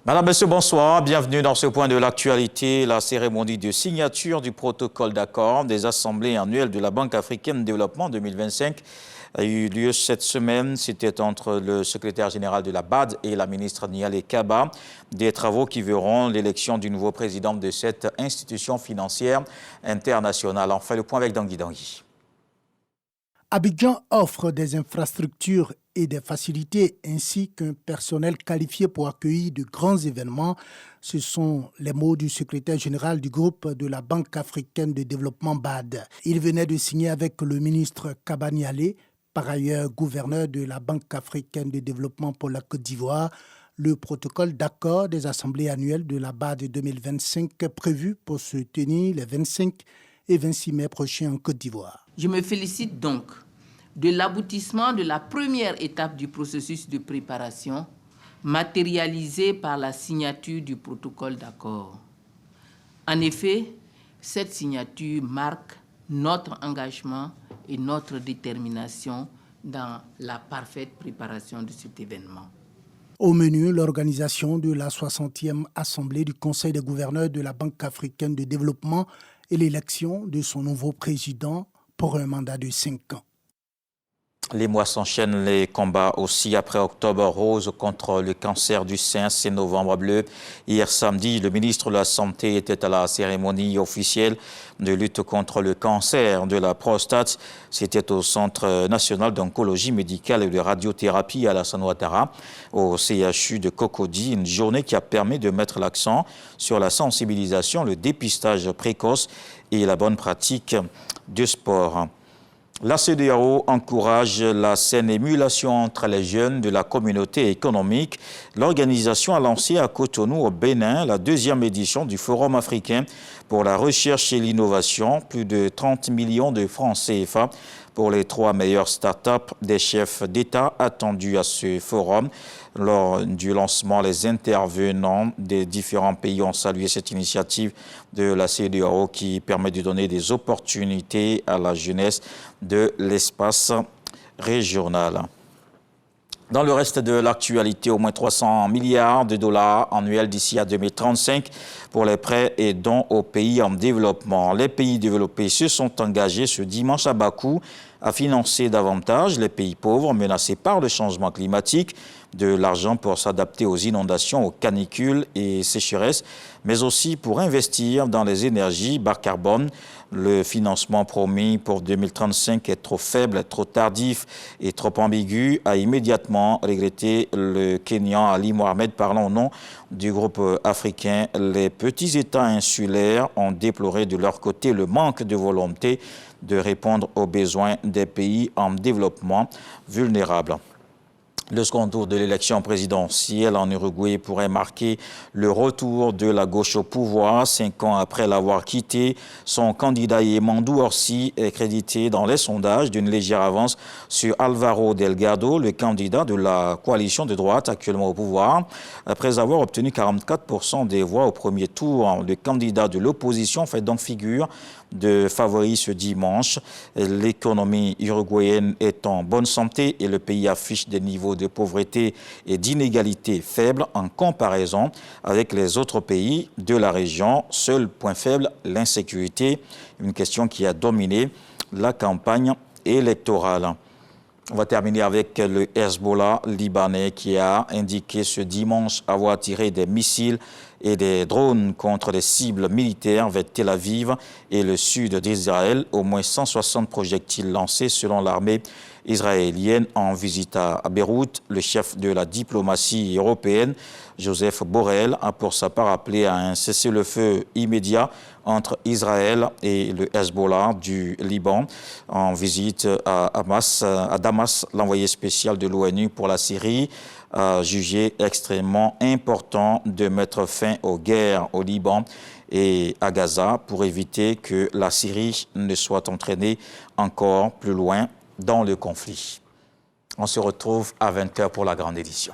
Madame, Monsieur, bonsoir. Bienvenue dans ce point de l'actualité. La cérémonie de signature du protocole d'accord des assemblées annuelles de la Banque africaine de développement 2025 a eu lieu cette semaine. C'était entre le secrétaire général de la BAD et la ministre Niale Kaba. Des travaux qui verront l'élection du nouveau président de cette institution financière internationale. On fait le point avec Dangui Dangui. Abidjan offre des infrastructures et des facilités ainsi qu'un personnel qualifié pour accueillir de grands événements. Ce sont les mots du secrétaire général du groupe de la Banque africaine de développement BAD. Il venait de signer avec le ministre Kaba Niale, par ailleurs gouverneur de la Banque africaine de développement pour la Côte d'Ivoire, le protocole d'accord des assemblées annuelles de la BAD 2025 prévu pour se tenir les 25 et 26 mai prochains en Côte d'Ivoire. Je me félicite donc de l'aboutissement de la première étape du processus de préparation, matérialisé par la signature du protocole d'accord. En effet, cette signature marque notre engagement et notre détermination dans la parfaite préparation de cet événement. Au menu, l'organisation de la 60e Assemblée du Conseil des gouverneurs de la Banque africaine de développement et l'élection de son nouveau président pour un mandat de 5 ans. Les mois s'enchaînent, les combats aussi après Octobre Rose contre le cancer du sein, c'est Novembre Bleu. Hier samedi, le ministre de la Santé était à la cérémonie officielle de lutte contre le cancer de la prostate. C'était au Centre national d'oncologie médicale et de radiothérapie Alassane Ouattara, au CHU de Cocody, une journée qui a permis de mettre l'accent sur la sensibilisation, le dépistage précoce et la bonne pratique du sport. La CEDEAO encourage la saine émulation entre les jeunes de la communauté économique. L'organisation a lancé à Cotonou, au Bénin, la 2e édition du Forum africain pour la recherche et l'innovation. Plus de 30 millions de francs CFA pour les 3 meilleures start-up des chefs d'État attendus à ce forum. Lors du lancement, les intervenants des différents pays ont salué cette initiative de la CEDEAO qui permet de donner des opportunités à la jeunesse de l'espace régional. Dans le reste de l'actualité, au moins 300 milliards de dollars annuels d'ici à 2035 pour les prêts et dons aux pays en développement. Les pays développés se sont engagés ce dimanche à Bakou à financer davantage les pays pauvres menacés par le changement climatique, de l'argent pour s'adapter aux inondations, aux canicules et sécheresses, mais aussi pour investir dans les énergies bas carbone. Le financement promis pour 2035 est trop faible, trop tardif et trop ambigu, a immédiatement regretté le Kenyan Ali Mohamed, parlant au nom du groupe africain. Les petits États insulaires ont déploré de leur côté le manque de volonté de répondre aux besoins des pays en développement vulnérables. Le second tour de l'élection présidentielle en Uruguay pourrait marquer le retour de la gauche au pouvoir. 5 ans après l'avoir quitté, son candidat Yemandou Orsi est crédité dans les sondages d'une légère avance sur Alvaro Delgado, le candidat de la coalition de droite actuellement au pouvoir. Après avoir obtenu 44% des voix au premier tour, le candidat de l'opposition fait donc figure de favori ce dimanche. L'économie uruguayenne est en bonne santé et le pays affiche des niveaux de pauvreté et d'inégalité faibles en comparaison avec les autres pays de la région. Seul point faible, l'insécurité, une question qui a dominé la campagne électorale. On va terminer avec le Hezbollah libanais qui a indiqué ce dimanche avoir tiré des missiles et des drones contre des cibles militaires vers Tel Aviv et le sud d'Israël. Au moins 160 projectiles lancés selon l'armée israélienne en visite à Beyrouth. Le chef de la diplomatie européenne, Joseph Borrell, a pour sa part appelé à un cessez-le-feu immédiat entre Israël et le Hezbollah du Liban. En visite à Damas, l'envoyé spécial de l'ONU pour la Syrie a jugé extrêmement important de mettre fin aux guerres au Liban et à Gaza pour éviter que la Syrie ne soit entraînée encore plus loin dans le conflit. On se retrouve à 20 h pour la grande édition.